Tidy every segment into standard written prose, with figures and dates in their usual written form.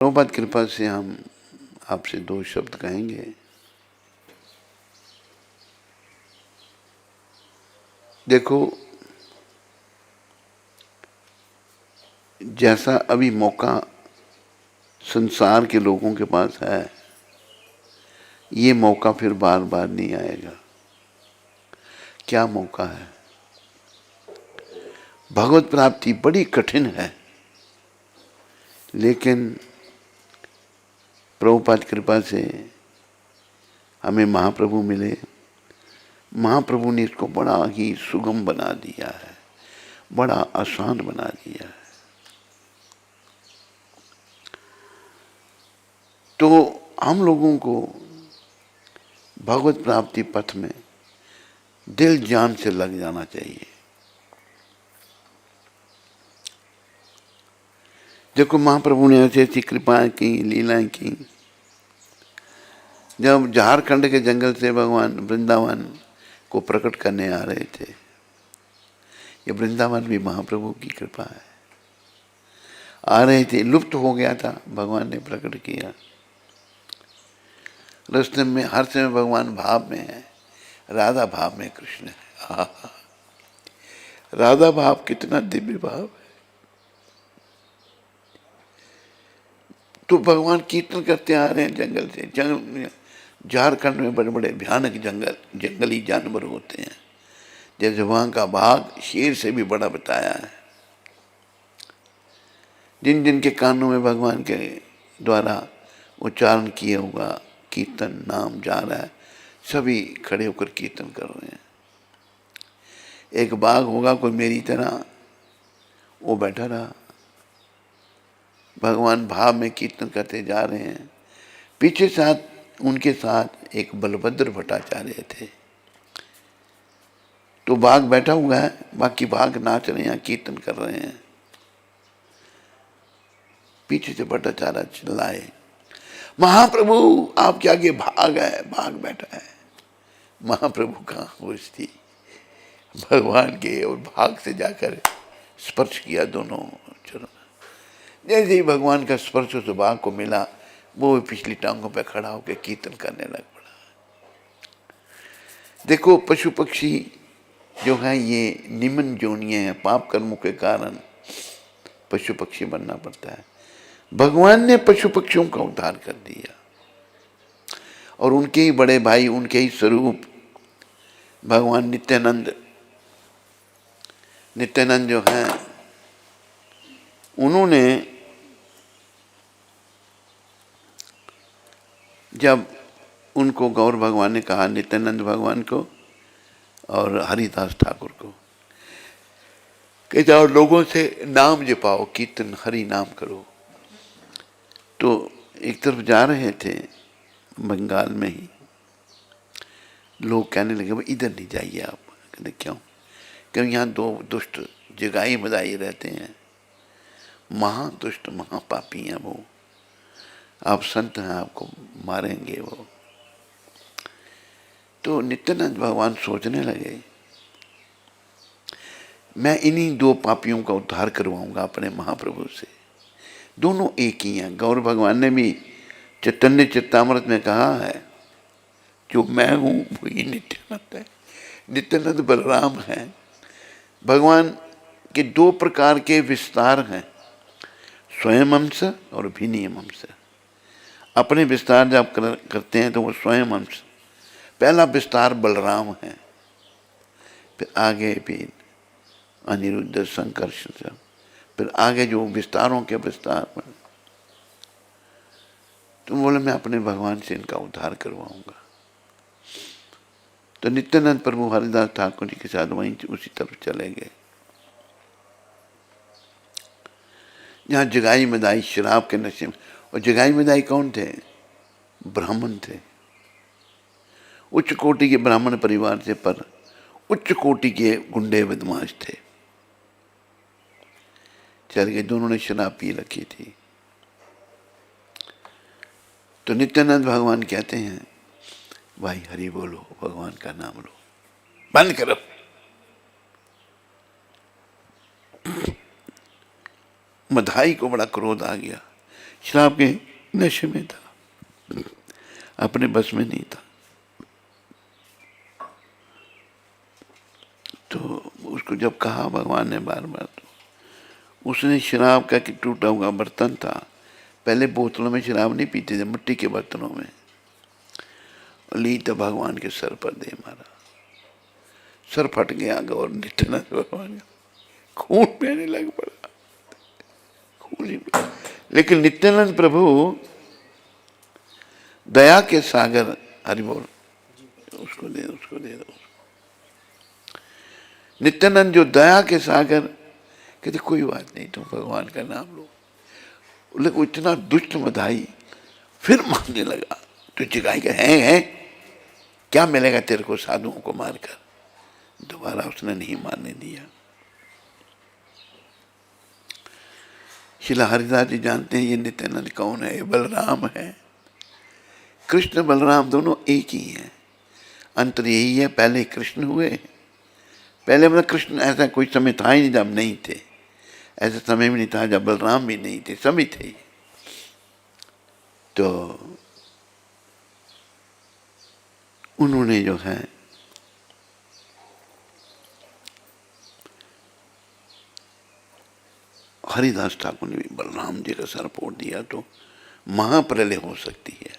प्रभुपाद कृपा से हम आपसे दो शब्द कहेंगे। देखो, जैसा अभी मौका संसार के लोगों के पास है, ये मौका फिर बार बार नहीं आएगा। क्या मौका है? भगवत प्राप्ति बड़ी कठिन है, लेकिन प्रभुपाद कृपा से हमें महाप्रभु मिले। महाप्रभु ने इसको बड़ा ही सुगम बना दिया है, बड़ा आसान बना दिया है। तो हम लोगों को भगवत प्राप्ति पथ में दिल जान से लग जाना चाहिए। देखो, महाप्रभु ने ऐसी ऐसी कृपाएं की, लीलाएं की। जब झारखंड के जंगल से भगवान वृंदावन को प्रकट करने आ रहे थे, ये वृंदावन भी महाप्रभु की कृपा है। आ रहे थे, लुप्त हो गया था, भगवान ने प्रकट किया। रास्ते में हर समय भगवान भाव में है, राधा भाव में कृष्ण है। राधा भाव कितना दिव्य भाव है। तो भगवान कीर्तन करते आ रहे हैं जंगल से। जंगल, झारखंड में बड़े बड़े भयानक जंगली जानवर होते हैं। जैसे वहां का बाघ शेर से भी बड़ा बताया है। जिन जिन के कानों में भगवान के द्वारा उच्चारण किया हुआ कीर्तन नाम जा रहा है, सभी खड़े होकर कीर्तन कर रहे हैं। एक बाघ होगा कोई मेरी तरह, वो बैठा रहा। भगवान भाव में कीर्तन करते जा रहे हैं। पीछे साथ उनके साथ एक बलभद्र भट्टाचार्य थे। तो बाघ बैठा हुआ है, बाकी बाघ नाच रहे हैं, कीर्तन कर रहे हैं। पीछे से भट्टाचार्य चिल्लाए, महाप्रभु आपके आगे भाग है, बाघ बैठा है। महाप्रभु कहाँ होश थी, भगवान के और भाग से जाकर स्पर्श किया दोनों चरणों। जैसे ही भगवान का स्पर्श उस बाघ को मिला, वो पिछली टांगों पे खड़ा होकर कीर्तन करने लग पड़ा। देखो, पशु पक्षी जो है ये निम्न जोनियां हैं। पाप कर्मों के कारण पशु पक्षी बनना पड़ता है। भगवान ने पशु पक्षियों का उद्धार कर दिया, और उनके ही बड़े भाई, उनके ही स्वरूप भगवान नित्यानंद जो हैं, उन्होंने जब उनको गौर भगवान ने कहा, नित्यानंद भगवान को और हरिदास ठाकुर को, कि जाओ लोगों से नाम जपाओ, कीर्तन हरि नाम करो। तो एक तरफ जा रहे थे, बंगाल में ही लोग कहने लगे, भाई इधर नहीं जाइए आप। कहते क्यों? क्योंकि यहाँ दो दुष्ट जगाई बदाई रहते हैं, महादुष्ट महापापी हैं वो। आप संत हैं, आपको मारेंगे वो। तो नित्यानंद भगवान सोचने लगे, मैं इन्हीं दो पापियों का उद्धार करवाऊंगा अपने महाप्रभु से। दोनों एक ही हैं। गौर भगवान ने भी चैतन्य चित्तामृत में कहा है, जो मैं हूं वही नित्यानंद है। नित्यानंद बलराम है। भगवान के दो प्रकार के विस्तार हैं, स्वयं अंश और भिन्न अंश। अपने विस्तार जब करते हैं तो वो स्वयं अंश। पहला विस्तार बलराम है, फिर आगे भी अनिरुद्ध संकर्षण, फिर आगे जो विस्तारों के विस्तार में। तो बोले मैं अपने भगवान से इनका उद्धार करवाऊंगा। तो नित्यानंद प्रभु हरिदास ठाकुर जी के साथ वहीं उसी तरफ चले गए, जहाँ जगाई मदाई शराब के नशे में। और जगाई मदाई कौन थे? ब्राह्मण थे, उच्च कोटि के ब्राह्मण परिवार से, पर उच्च कोटि के गुंडे बदमाश थे। चल गए, दोनों ने शराब पी रखी थी। तो नित्यानंद भगवान कहते हैं, भाई हरि बोलो, भगवान का नाम लो, बंद करो। मधाई को बड़ा क्रोध आ गया, शराब के नशे में था, अपने बस में नहीं था। तो उसको जब कहा भगवान ने बार बार, तो उसने शराब का कि टूटा हुआ बर्तन था, पहले बोतलों में शराब नहीं पीते थे, मिट्टी के बर्तनों में, ली तो भगवान के सर पर दे मारा, सर फट गया। गौर नित्यानंद भगवान का खून बहने लग पड़ा, खून ही। लेकिन नित्यानंद प्रभु दया के सागर, हरि बोल, उसको दे दो। नित्यानंद जो दया के सागर, कहते कोई बात नहीं, तुम भगवान का नाम लो। लेकिन इतना दुष्ट मधाई फिर मारने लगा। तो जिगाई का है क्या मिलेगा तेरे को साधुओं को मारकर। दोबारा उसने नहीं मारने दिया। शिला हरिदास जी जानते हैं ये नित्यानंद कौन है, ये बलराम है। कृष्ण बलराम दोनों एक ही हैं। अंतर यही है, पहले कृष्ण हुए, पहले मतलब कृष्ण ऐसा कोई समय था ही नहीं जब नहीं थे, ऐसा समय भी नहीं था जब बलराम भी नहीं थे, सभी थे। तो उन्होंने जो है हरिदास ठाकुर ने भी बलराम जी का सर फोड़ दिया तो महाप्रलय हो सकती है।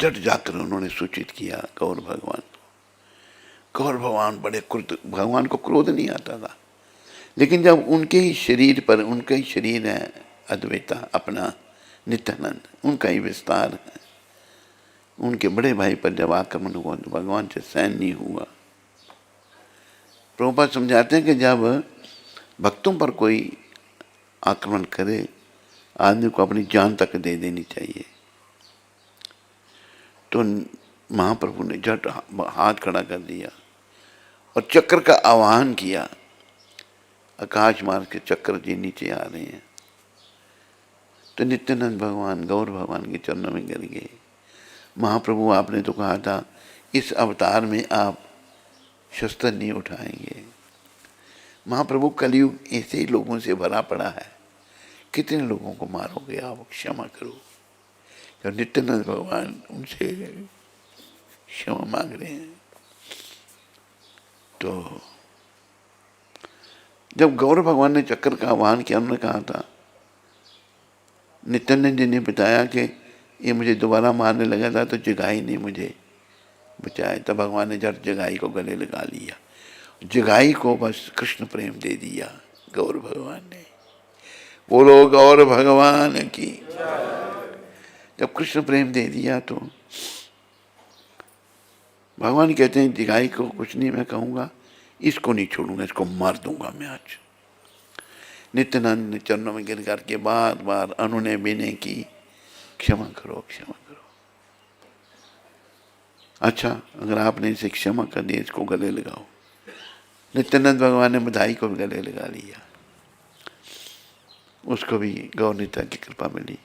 झट जाकर उन्होंने सूचित किया गौर भगवान को। गौर भगवान बड़े क्रोध, भगवान को क्रोध नहीं आता था, लेकिन जब उनके ही शरीर पर, उनका ही शरीर है अद्वैता अपना नित्यानंद, उनका ही विस्तार है, उनके बड़े भाई पर जब आक्रमण हुआ तो भगवान से सहन नहीं हुआ। प्रभुपाद समझाते हैं कि जब भक्तों पर कोई आक्रमण करे, आदमी को अपनी जान तक दे देनी चाहिए। तो महाप्रभु ने झट हाथ खड़ा कर दिया और चक्र का आवाहन किया। आकाश मार्ग के चक्र जी नीचे आ रहे हैं। तो नित्यानंद भगवान गौर भगवान के चरणों में गिर गए। महाप्रभु आपने तो कहा था इस अवतार में आप शस्त्र नहीं उठाएंगे। महाप्रभु कलयुग ऐसे ही लोगों से भरा पड़ा है, कितने लोगों को मारोगे आप, क्षमा करो। जब नित्यानंद भगवान उनसे क्षमा मांग रहे हैं, तो जब गौर भगवान ने चक्र का आह्वान किया, उन्होंने कहा था, नित्यानंद जी ने बताया कि ये मुझे दोबारा मारने लगा था तो जगाई ने मुझे बचाया। तब भगवान ने झट जगाई को गले लगा लिया। जगाई को बस कृष्ण प्रेम दे दिया गौर भगवान ने। बोलो गौर भगवान की। जब कृष्ण प्रेम दे दिया तो भगवान कहते हैं जगाई को कुछ नहीं मैं कहूँगा, इसको नहीं छोड़ूंगा, इसको मार दूंगा मैं आज। नित्यानंद ने चरणों में गिर करके बार बार अनुनय विनय की, क्षमा करो क्षमा करो। अच्छा अगर आपने इसे क्षमा कर दिया, इसको गले लगाओ। नित्यानंद भगवान ने बधाई को भी गले लगा लिया, उसको भी गौरनीता की कृपा मिली,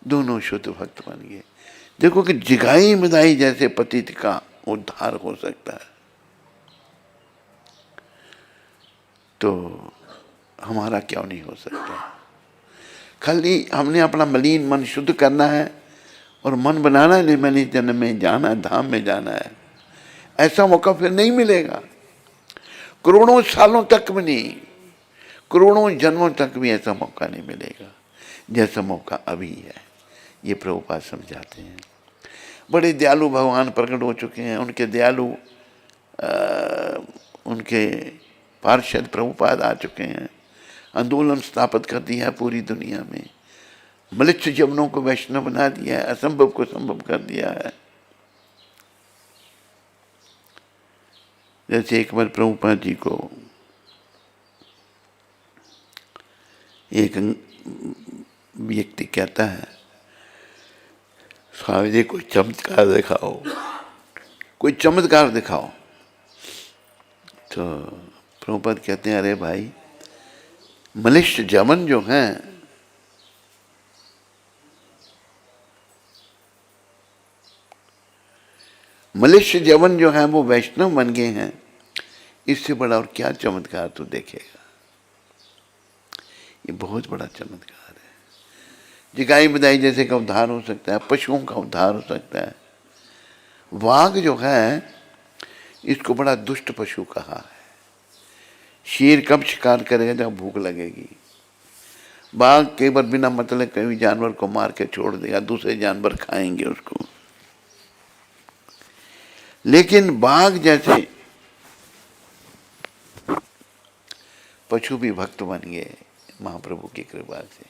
दोनों शुद्ध भक्त बन गए। देखो कि जिगाई बधाई जैसे पतित का उद्धार हो सकता है, तो हमारा क्यों नहीं हो सकता। खाली हमने अपना मलिन मन शुद्ध करना है और मन बनाना है, मैंने जन्म में जाना है, धाम में जाना है। ऐसा मौका फिर नहीं मिलेगा, करोड़ों सालों तक भी नहीं, करोड़ों जन्मों तक भी ऐसा मौका नहीं मिलेगा जैसा मौका अभी है। ये प्रभुपाद समझाते हैं। बड़े दयालु भगवान प्रकट हो चुके हैं, उनके दयालु उनके पार्षद प्रभुपाद आ चुके हैं, आंदोलन स्थापित कर दिया है पूरी दुनिया में, मलिच्छ जमनों को वैष्णव बना दिया है, असंभव को संभव कर दिया है। जैसे एक बार प्रभुपाद जी को एक व्यक्ति कहता है, स्वामी जी कोई चमत्कार दिखाओ, कोई चमत्कार दिखाओ। तो प्रभुपाद कहते हैं, अरे भाई मलिष्ठ जमन जो हैं मलिष्ठ जमन जो हैं वो वैष्णव बन गए हैं, इससे बड़ा और क्या चमत्कार तो देखेगा। ये बहुत बड़ा चमत्कार है। जिगाई बदाई जैसे का उद्धार हो सकता है, पशुओं का उद्धार हो सकता है। वाघ जो है इसको बड़ा दुष्ट पशु कहा है। शेर कब शिकार करेगा? जब भूख लगेगी। बाघ केवल बिना मतलब कहीं जानवर को मार के छोड़ देगा, दूसरे जानवर खाएंगे उसको। लेकिन बाघ जैसे पशु भी भक्त बन गए महाप्रभु की कृपा से,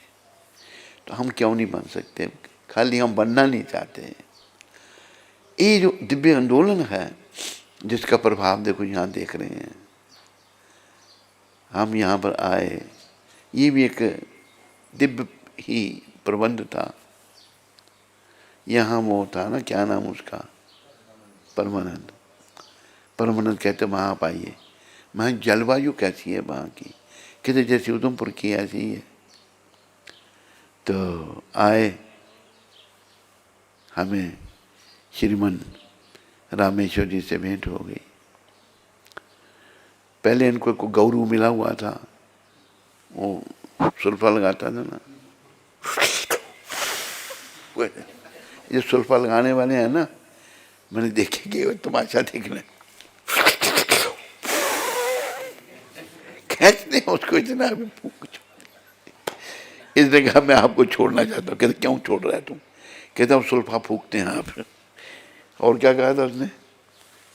तो हम क्यों नहीं बन सकते? खाली हम बनना नहीं चाहते हैं। ये जो दिव्य आंदोलन है जिसका प्रभाव देखो यहाँ देख रहे हैं। हम यहाँ पर आए, ये भी एक दिव्य ही प्रबंध था। यहाँ वो था ना, क्या नाम उसका, परमानंद। परमानंद कहते वहाँ आप आइए। मैं जलवायु कैसी है वहाँ की? कहते जैसे उधमपुर की ऐसी ही है। तो आए, हमें श्रीमन रामेश्वर जी से भेंट हो गई। पहले इनको को गौरू मिला हुआ था, वो सुल्फा लगाता था ना, ये सुल्फा लगाने वाले हैं ना, मैंने देखे कि वो तमाशा देखना, खींचते हैं उसको इतना। इसने कहा मैं आपको छोड़ना चाहता हूँ। कहते क्यों छोड़ रहा है तुम? कहता हम सुल्फा फूकते हैं आप। और क्या कहा था उसने?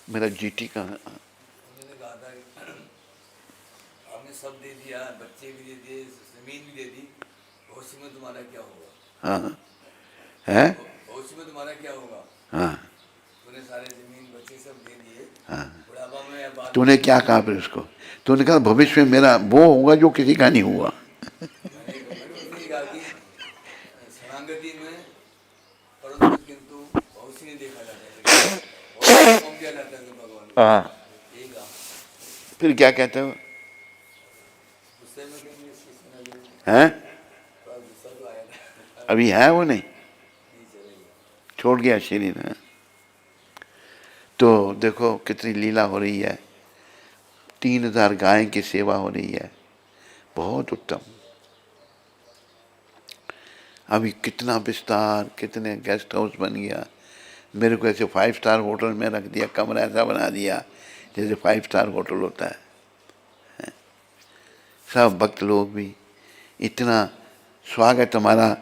मेरा जीटी का आपने सब दे दिया, बच्चे भी दे दिए, जमीन भी दे दी, भविष्य में तुम्हारा क्या होगा? हाँ है, भविष्य में तुम्हारा क्या होगा? हाँ तूने सारे जमीन बच्चे सब दे दिए, हाँ। बुढ़ापा में बात तूने क्या कहा फिर उसको? तूने कहा भविष्य में मेरा वो होगा जो किसी का नहीं हुआ। मैंने कहा कि शरणागति में परंतु किंतु भविष्य नहीं देखा जाता है, भविष्य कौन दिया जाता है भगवान को। हाँ, यही कहा। फिर क्या कहते हो? गुस्से में कहीं इसकी सुना गई, हैं? थोड़ा गुस्सा तो आया था। अभी है वो? नहीं, नहीं चलेगा, छोड़ गया शरीर है। तो देखो कितनी लीला हो रही है। 3000 गाय की सेवा हो रही है, बहुत उत्तम। अभी कितना विस्तार, कितने गेस्ट हाउस बन गया। मेरे को ऐसे 5 स्टार होटल में रख दिया, कमरा ऐसा बना दिया जैसे 5 स्टार होटल होता है। सब भक्त लोग भी, इतना स्वागत हमारा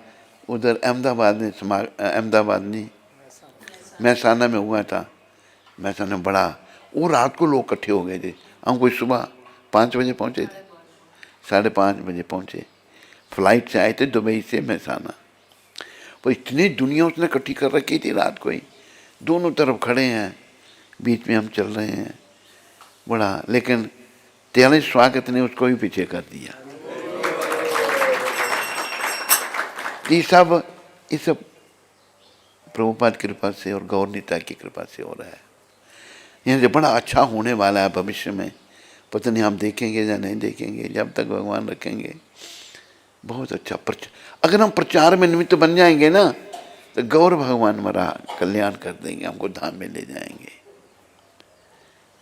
उधर अहमदाबाद में, अहमदाबाद नहीं महसाना में हुआ था। महसाना बड़ा, वो रात को लोग इकट्ठे हो गए थे। हम कोई सुबह 5 बजे पहुँचे थे, 5:30 बजे पहुँचे। फ्लाइट से आए थे दुबई से महसाना। वो इतनी दुनिया उसने इकट्ठी कर रखी थी रात को ही। दोनों तरफ खड़े हैं, बीच में हम चल रहे हैं, बड़ा। लेकिन त्याले स्वागत ने उसको भी पीछे कर दिया। ये सब प्रभुपाद की कृपा से और गौरनीता की कृपा से हो रहा है। यहाँ से बड़ा अच्छा होने वाला है भविष्य में। पता नहीं हम देखेंगे या नहीं देखेंगे, जब तक भगवान रखेंगे। बहुत अच्छा अगर हम प्रचार में निमित्त बन जाएंगे ना, तो गौर भगवान हमारा कल्याण कर देंगे, हमको धाम में ले जाएंगे।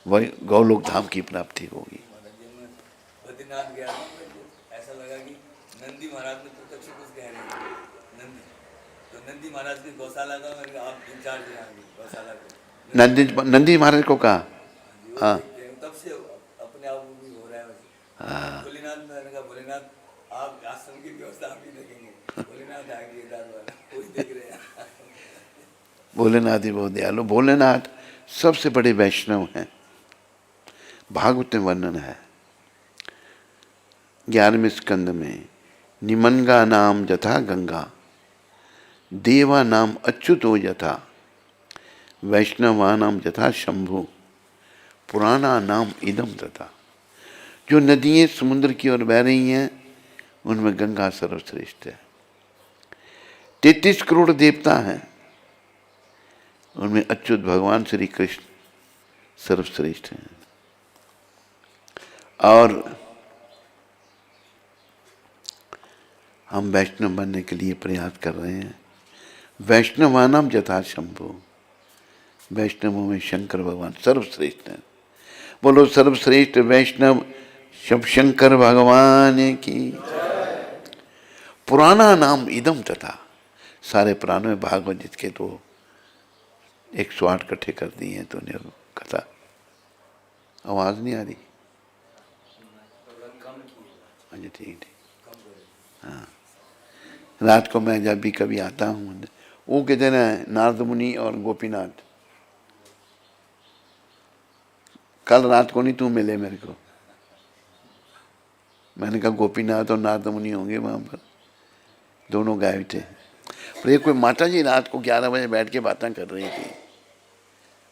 वही गौलोक धाम की प्राप्ति होगी। बद्रीनाथ गया, ऐसा लगा कि नंदी महाराज ने प्रत्यक्ष कुछ कह रहे हैं। नंदी तो नंदी महाराज की गौशाला का आप इंचार्ज हैं गौशाला के। नंदी महाराज को कहा, हाँ, तब से अपने आप भी हो रहा है वैसे। भोलेनाथ ने कहा भोलेनाथ आप आश्रम की व्यवस्था आप ही देखेंगे। भोलेनाथ आ गए दाल वाला, कोई देख रहे हैं। भोलेनाथ ही बहुत दयालु। भोलेनाथ सबसे बड़े वैष्णव हैं। भागवत में वर्णन है 11वें स्कंद में, निमनगा नाम जथा गंगा, देवा नाम अच्युतो यथा, वैष्णवा नाम जथा शंभु, पुराना नाम इदम तथा। जो नदियाँ समुद्र की ओर बह रही हैं उनमें गंगा सर्वश्रेष्ठ है। 33 करोड़ देवता हैं, उनमें अच्युत भगवान श्री कृष्ण सर्वश्रेष्ठ हैं। और हम वैष्णव बनने के लिए प्रयास कर रहे हैं। वैष्णवानाम यथा शंभु, वैष्णवों में शंकर भगवान सर्वश्रेष्ठ हैं। बोलो सर्वश्रेष्ठ वैष्णव शब शंकर भगवान की। पुराना नाम इदम तथा, सारे पुरानों में भागवत जिसके तो 108 इकट्ठे कर दिए हैं तूने कथा। आवाज नहीं आ रही? अच्छा ठीक ठीक। हाँ, रात को मैं जब भी कभी आता हूँ, वो कहते ना नारद मुनि और गोपीनाथ, कल रात को नहीं तू मिले मेरे को। मैंने कहा गोपीनाथ और नारद मुनि होंगे वहां पर, दोनों गायब थे। पर ये कोई माता जी रात को 11 बजे बैठ के बातें कर रही थी,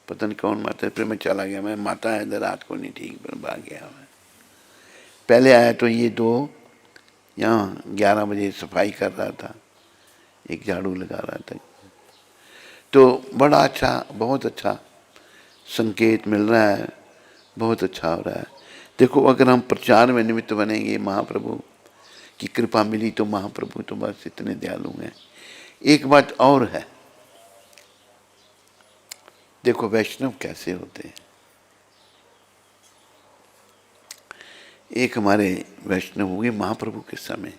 पता नहीं कौन माता है। फिर मैं चला गया, मैं माता है इधर रात को नहीं ठीक, पर भाग गया मैं। पहले आया तो ये दो यहाँ 11 बजे सफाई कर रहा था, एक झाड़ू लगा रहा था। तो बड़ा अच्छा, बहुत अच्छा संकेत मिल रहा है, बहुत अच्छा हो रहा है। देखो अगर हम प्रचार में निमित्त बनेंगे, महाप्रभु की कृपा मिली तो महाप्रभु तो बस इतने दयालु हैं। एक बात और है, देखो वैष्णव कैसे होते हैं। एक हमारे वैष्णव हुए महाप्रभु के समय,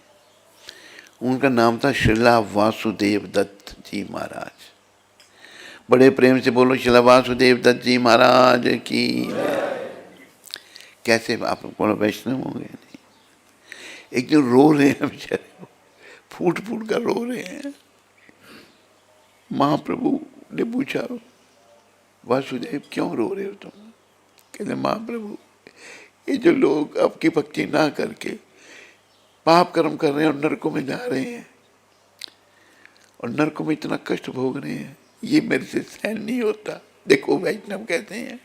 उनका नाम था श्रीला वासुदेव दत्त जी महाराज। बड़े प्रेम से बोलो श्रीला वासुदेव दत्त जी महाराज की। कैसे आप बोलो वैष्णव होंगे? नहीं, एक दिन रो रहे हैं बेचारे, फूट फूट कर रो रहे हैं। महाप्रभु ने पूछा, वासुदेव क्यों रो रहे हो तुम? कहते महाप्रभु, ये जो लोग आपकी भक्ति ना करके पाप कर्म कर रहे हैं और नरकों में जा रहे हैं और नरकों में इतना कष्ट भोग रहे हैं, ये मेरे से सहन नहीं होता। देखो वैष्णव कहते हैं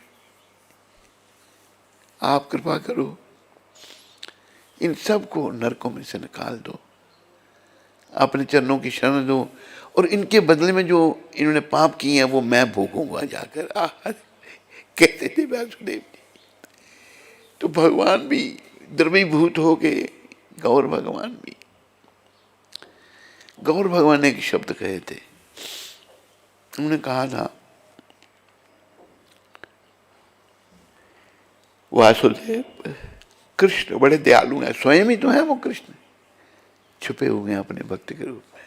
आप कृपा करो, इन सब को नरकों में से निकाल दो, अपने चरणों की शरण दो, और इनके बदले में जो इन्होंने पाप किए हैं वो मैं भोगूंगा जाकर। कहते थे वासुदेव जी। तो भगवान भी द्रवीभूत हो गए, गौर भगवान भी। गौर भगवान ने एक शब्द कहे थे, उन्होंने कहा था वासुदेव कृष्ण बड़े दयालु हैं, स्वयं ही तो है वो कृष्ण, छुपे हुए हैं अपने भक्त के रूप में।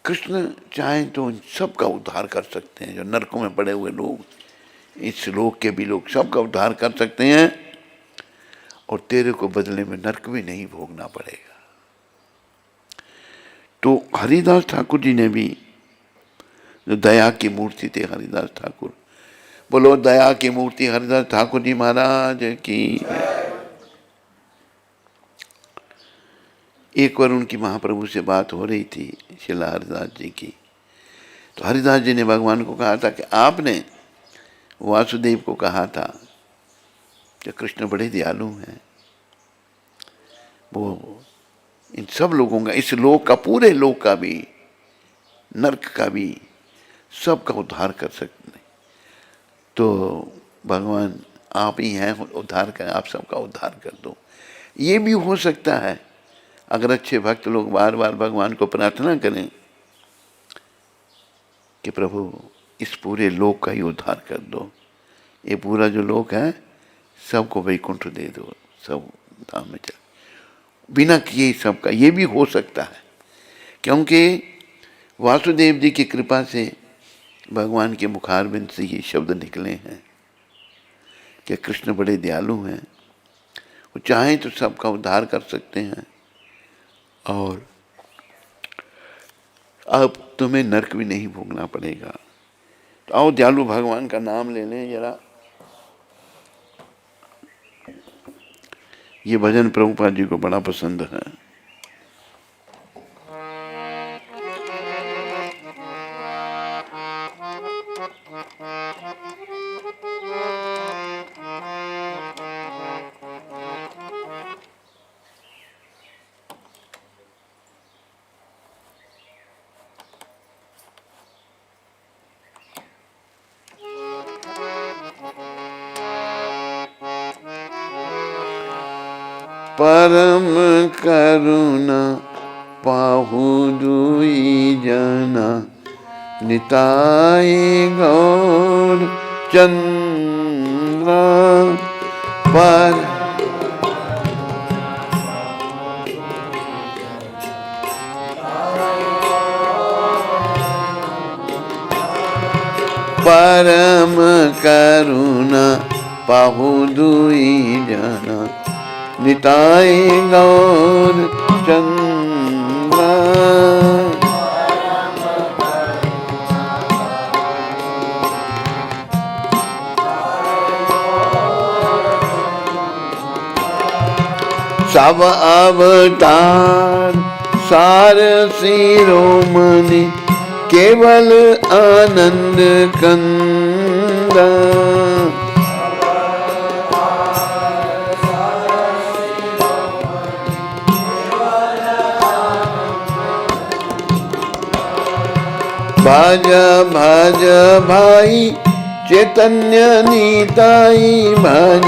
कृष्ण चाहें तो इन सब का उद्धार कर सकते हैं, जो नरकों में पड़े हुए लोग, इस लोक के भी लोग, सबका उद्धार कर सकते हैं, और तेरे को बदले में नरक भी नहीं भोगना पड़ेगा। तो हरिदास ठाकुर जी ने भी, जो दया की मूर्ति थे हरिदास ठाकुर, बोलो दया की मूर्ति हरिदास ठाकुर जी महाराज की। एक बार उनकी महाप्रभु से बात हो रही थी, शिला हरिदास जी की। तो हरिदास जी ने भगवान को कहा था कि आपने वासुदेव को कहा था कि कृष्ण बड़े दयालु हैं, वो इन सब लोगों का, इस लोक का, पूरे लोक का भी, नरक का भी, सबका उद्धार कर सकते हैं। तो भगवान आप ही हैं उद्धार कर, आप सबका उद्धार कर दो। ये भी हो सकता है अगर अच्छे भक्त लोग बार बार भगवान को प्रार्थना करें कि प्रभु इस पूरे लोक का ही उद्धार कर दो, ये पूरा जो लोक है सबको वैकुंठ दे दो, सब धाम में चल, बिना किए सबका। ये भी हो सकता है, क्योंकि वासुदेव जी की कृपा से भगवान के मुखारबिंद से ये शब्द निकले हैं कि कृष्ण बड़े दयालु हैं, वो चाहें तो सबका उद्धार कर सकते हैं, और अब तुम्हें नरक भी नहीं भोगना पड़ेगा। तो आओ दयालु भगवान का नाम ले लें जरा। ये भजन प्रभुपाद जी को बड़ा पसंद है। परम करुणा पाहु दुई जना, निताई गौर चंद्र पर परम करुणा पाहु दुई जना निताय गौर चंद्र। सब अवतार सार शिरोमणि केवल आनंद कंद। भज भज भाई चैतन्य निताई भज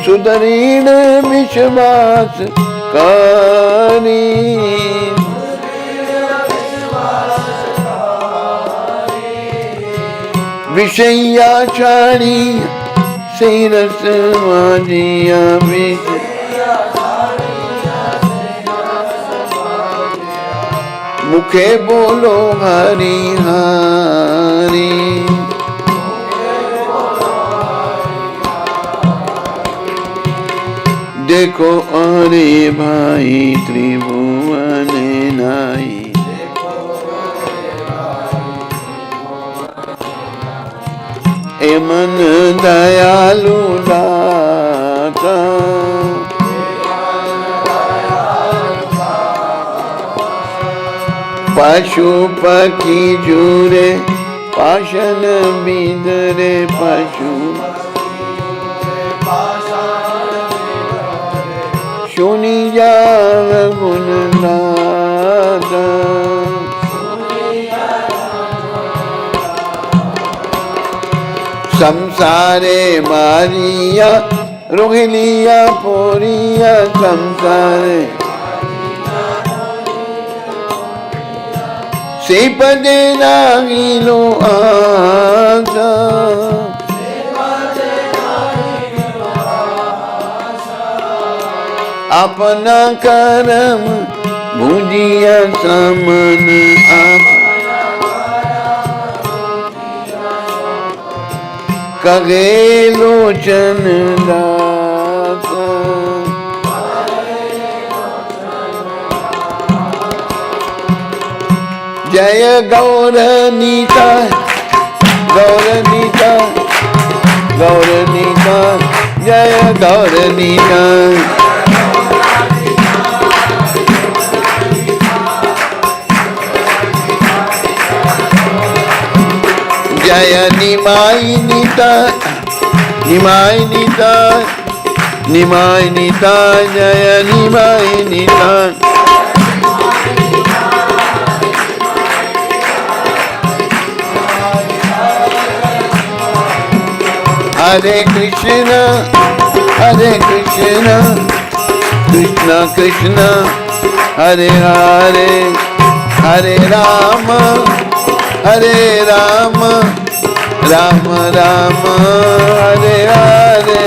सुदृढ़ विश्वास करी। विषया छाड़ी सिरस माजिया विष मुखे बोलो हरि हरि। देखो अरे भाई त्रिभुवन नाई ए मन दयालु दाता। पशु पक्षी जुरे पाषण बिदरे पशु सुनी जाव गुण दाता। संसारे मारिया रोहिलिया पोरिया संसारे से पदे नागिलो आसा। अपना करम भुजिया समन आप कगे लोचन दाता। जय गौर नीता गौर नीता गौर नीता जय गौर नीता। जय निमाई नीता निमाई नीता निमाई नीता जय निमाई नीता। हरे कृष्ण कृष्ण कृष्ण हरे हरे हरे राम राम राम हरे हरे।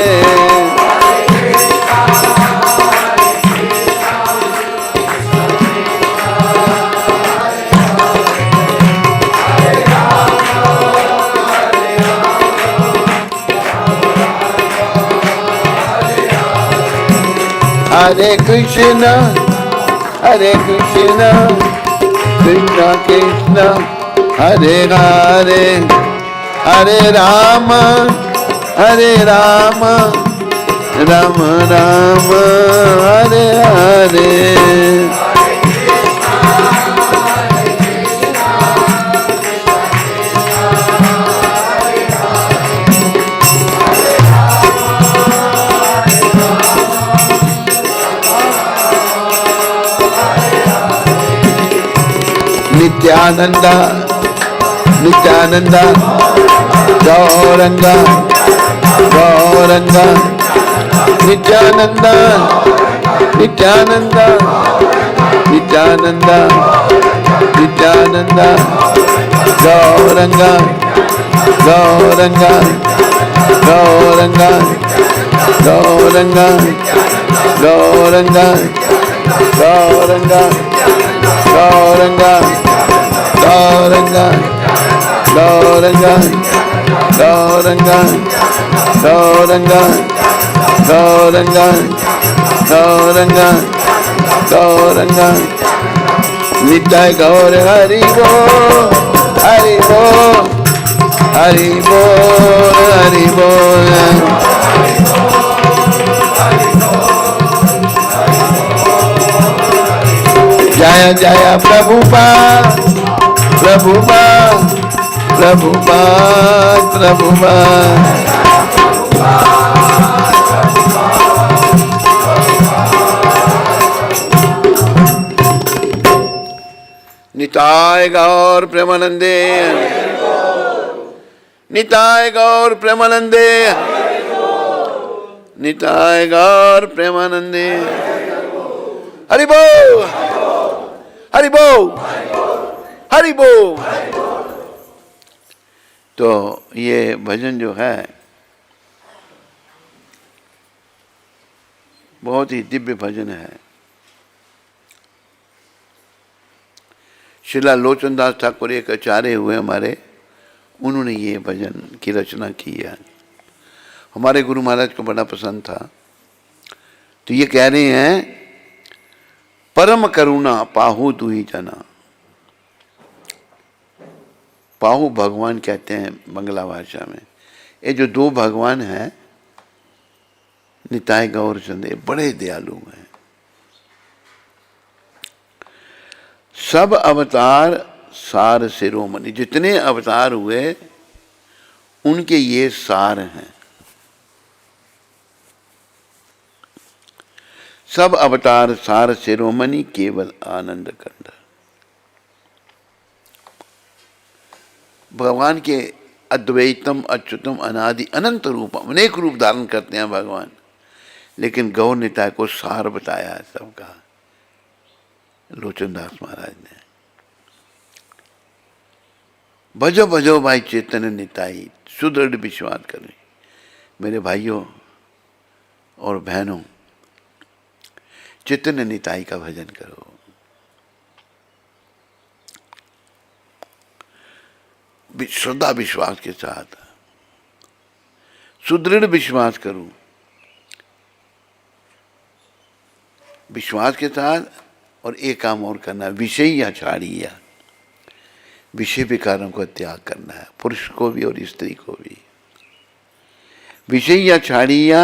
हरे कृष्ण कृष्ण कृष्ण हरे हरे हरे राम राम राम हरे हरे। नित्यानंद नित्यानंद गौरंग गौरंग नित्यानंद नित्यानंद नित्यानंद नित्यानंद गौरंग गौरंग गौरंग गौरंग गौरंग गौरंग गौरंगा गौरंगा गौरंगा गौरंगा गौरंगा गौरंगा गौरंगा गौरंगा नित्य गौर हरि बोल हरि बोल हरि बोल हरि बोल जय जय प्रभुपाद प्रभुपाद प्रभुपाद प्रभुपाद निताय गौर प्रेमानंदे निताय गौर प्रेमानंदे निताय गौर प्रेमानंदे हरि बोल हरि बोल हरि बोल। तो ये भजन जो है बहुत ही दिव्य भजन है। श्रीला लोचनदास ठाकुर एक आचार्य हुए हमारे, उन्होंने ये भजन की रचना की है। हमारे गुरु महाराज को बड़ा पसंद था। तो ये कह रहे हैं परम करुणा पाहु दुही जना। पाहु भगवान कहते हैं बंगला भाषा में। ये जो दो भगवान हैं निताय गौर चंद, बड़े दयालु हैं। सब अवतार सार शिरोमणि, जितने अवतार हुए उनके ये सार हैं। सब अवतार सार शिरोमणि केवल आनंद कंद। भगवान के अद्वैतम अच्युतम अनादि अनंत रूप, अनेक रूप धारण करते हैं भगवान, लेकिन गौर निताय को सार बताया है सबका लोचनदास महाराज ने। भजो भजो भाई चैतन्य निताई, सुदृढ़ विश्वास करें। मेरे भाइयों और बहनों, चैतन्य निताई का भजन करो। श्रद्धा विश्वास के साथ, सुदृढ़ विश्वास करूं, विश्वास के साथ। और एक काम और करना, विषय या छाड़िया, विषय विकारों का त्याग करना है, पुरुष को भी और स्त्री को भी। विषय या छाड़िया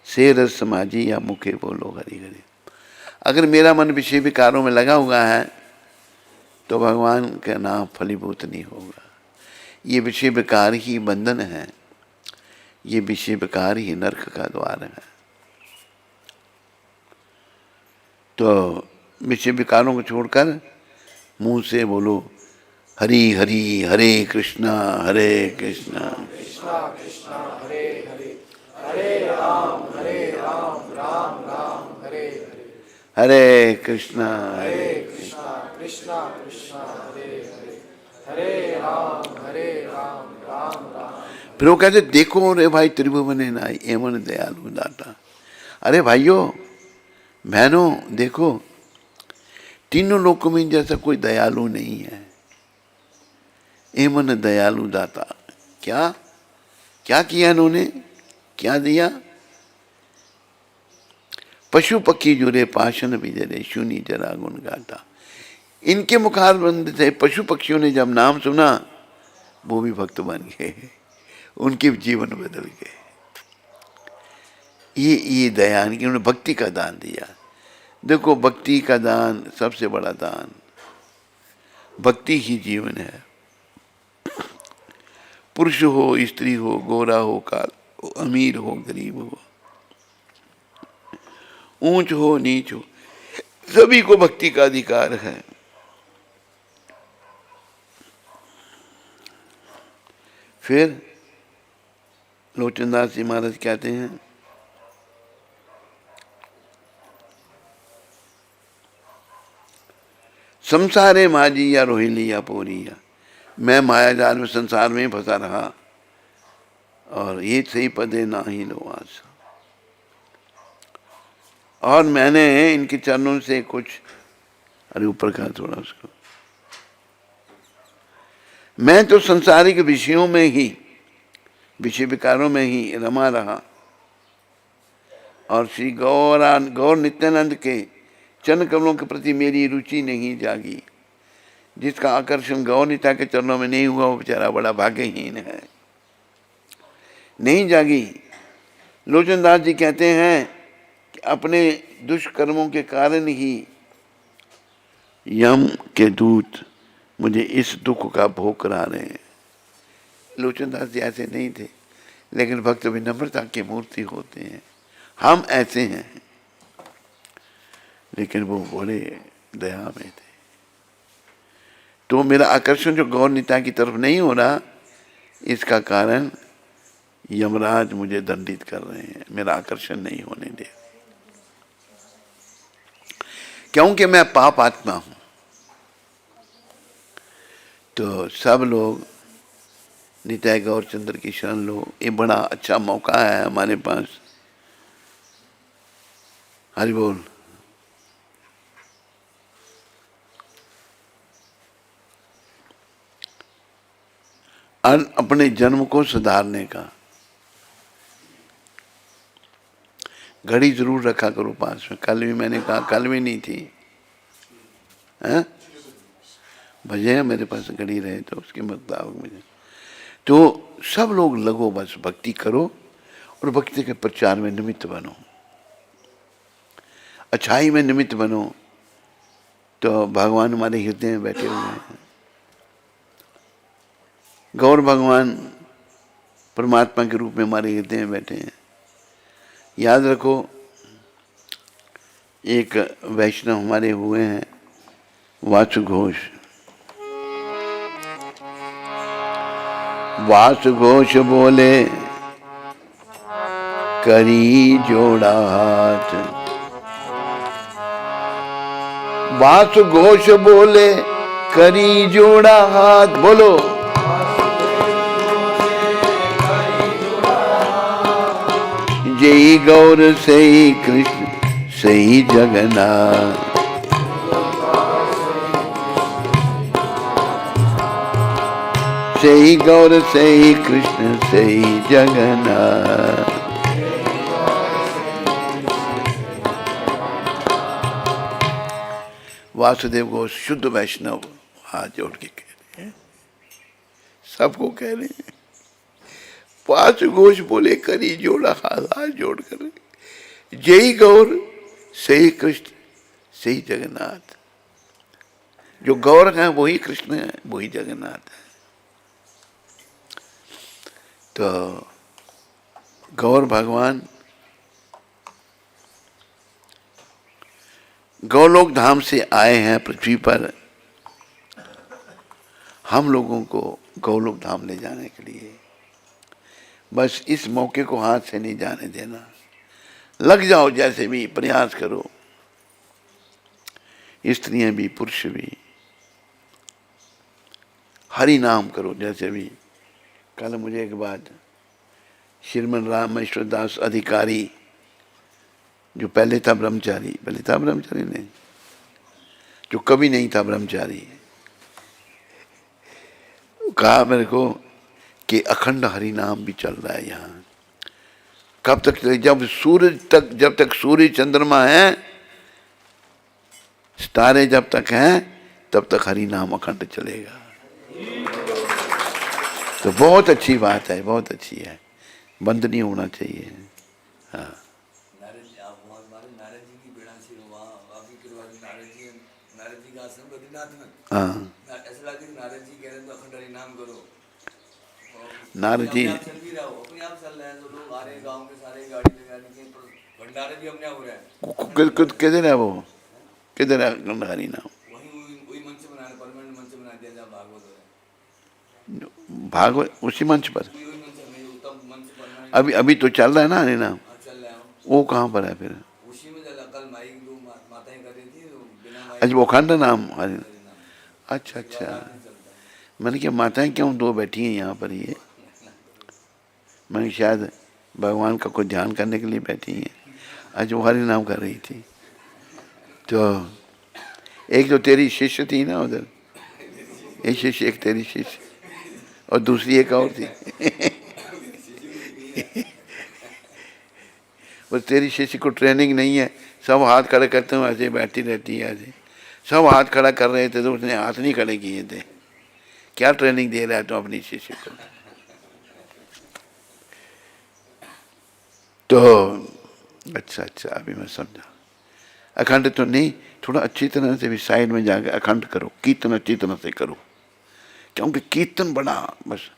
से रस समाजी या मुखे बोलो हरि हरि। अगर मेरा मन विषय विकारों में लगा हुआ है तो भगवान का नाम फलीभूत नहीं होगा। ये विषय विकार ही बंधन है, ये विषय विकार ही नरक का द्वार है। तो विषय विकारों को छोड़कर मुंह से बोलो हरि हरि हरे कृष्णा कृष्णा कृष्णा हरे हरे, हरे राम राम राम हरे हरे, हरे कृष्णा कृष्णा कृष्णा हरे हरे, हरे राम राम राम। फिर वो कहते देखो रे भाई त्रिभुवने नाई एमन दयालु दाता। अरे भाइयों बहनों देखो, तीनों लोकों में जैसा कोई दयालु नहीं है। एमन दयालु दाता। क्या क्या किया इन्होंने, क्या दिया? पशु पक्षी जुरे पाशन बिजरे सुनी जरा गुण गाता। इनके मुखार बंद थे, पशु पक्षियों ने जब नाम सुना वो भी भक्त बन गए, उनके जीवन बदल गए। ये दया कि उन्होंने भक्ति का दान दिया। देखो भक्ति का दान सबसे बड़ा दान, भक्ति ही जीवन है। पुरुष हो स्त्री हो, गोरा हो काल हो, अमीर हो गरीब हो, ऊंच हो नीच हो, सभी को भक्ति का अधिकार है। फिर लोचनदास जी महाराज कहते हैं संसारे माजी या रोहिली या पोरिया। मैं माया जाल में संसार में फंसा रहा और ये सही पदे ना ही लो आस। और मैंने इनके चरणों से कुछ अरे ऊपर कहा थोड़ा उसको। मैं तो संसारिक विषयों में ही, विषय विकारों में ही रमा रहा और श्री गौर नित्यानंद के चरण कमलों के प्रति मेरी रुचि नहीं जागी। जिसका आकर्षण गौर नित्या के चरणों में नहीं हुआ वो बेचारा बड़ा भाग्यहीन है। नहीं जागी। लोचनदास जी कहते हैं कि अपने दुष्कर्मों के कारण ही यम के दूत मुझे इस दुख का भोग करा रहे हैं। लोचनदास जी ऐसे नहीं थे, लेकिन भक्त विनम्रता की मूर्ति होते हैं। हम ऐसे हैं, लेकिन वो बड़े दया में थे। तो मेरा आकर्षण जो गौर नित्या की तरफ नहीं हो रहा, इसका कारण यमराज मुझे दंडित कर रहे हैं, मेरा आकर्षण नहीं होने दे, क्योंकि मैं पाप आत्मा हूं। तो सब लोग नित्य गौर चंद्र की शरण लो। ये बड़ा अच्छा मौका है हमारे पास। हरि बोल। अपने जन्म को सुधारने का घड़ी जरूर रखा करो पास में। कल भी मैंने कहा, कल भी नहीं थी है? भजे मेरे पास घड़ी रहे तो उसके मुताबिक मुझे। तो सब लोग लगो, बस भक्ति करो और भक्ति के प्रचार में निमित्त बनो, अच्छाई में निमित्त बनो। तो भगवान हमारे हृदय में बैठे हुए हैं। गौर भगवान परमात्मा के रूप में हमारे हृदय में बैठे हैं। याद रखो, एक वैष्णव हमारे हुए हैं वासु घोष। वासु घोष बोले करी जोड़ा हाथ। वासु घोष बोले करी जोड़ा हाथ। बोलो, जय गौर सही कृष्ण सही जगन्नाथ। सही गौर सही कृष्ण सही जगन्नाथ। वासुदेव घोष शुद्ध वैष्णव हाथ जोड़ के कह रहे हैं, सबको कह रहे हैं। वासु घोष बोले करी जोड़ा हाथ जोड़ कर, जय गौर सही कृष्ण सही जगन्नाथ। जो गौर है वही कृष्ण है, वही जगन्नाथ है। तो गौर भगवान गौलोक धाम से आए हैं पृथ्वी पर हम लोगों को गौलोक धाम ले जाने के लिए। बस इस मौके को हाथ से नहीं जाने देना। लग जाओ, जैसे भी प्रयास करो, स्त्रियां भी पुरुष भी। हरि नाम करो जैसे भी। कल मुझे एक बात, श्रीमन रामेश्वर दास अधिकारी जो पहले था ब्रह्मचारी नहीं, जो कभी नहीं था ब्रह्मचारी, कहा मेरे को कि अखंड हरि नाम भी चल रहा है यहाँ। कब तक चले? जब तक सूर्य चंद्रमा है, तारे जब तक हैं, तब तक हरि नाम अखंड चलेगा। तो बहुत अच्छी बात है, बहुत अच्छी है, बंद नहीं होना चाहिए। हाँ, हाँ, नारद जी किधर है वो? किधर है हरि नाम? भागवत उसी मंच पर अभी तो चल रहा है ना हरि नाम। वो कहाँ पर है फिर? अच्छा, वो अखंड नाम हरि। अच्छा अच्छा, मैंने क्या माताएं क्यों दो बैठी हैं यहाँ पर? ये मैंने शायद भगवान का कोई ध्यान करने के लिए बैठी हैं। आज वो हरि नाम कर रही थी। तो एक तो तेरी शिष्य थी ना उधर, एक शिष्य, एक तेरी शिष्य और दूसरी एक और थी। बस तेरी शिष्य को ट्रेनिंग नहीं है, सब हाथ खड़े करते हुए ऐसे बैठी रहती है ऐसे। सब हाथ खड़ा कर रहे थे तो उसने हाथ नहीं खड़े किए थे। क्या ट्रेनिंग दे रहा है तो अपनी शिष्य को? तो अच्छा अच्छा, अभी मैं समझा। अखंड तो नहीं, थोड़ा अच्छी तरह से भी साइड में जाकर अखंड करो, कीर्तन अच्छी तरह से करो, क्योंकि कीर्तन बड़ा बस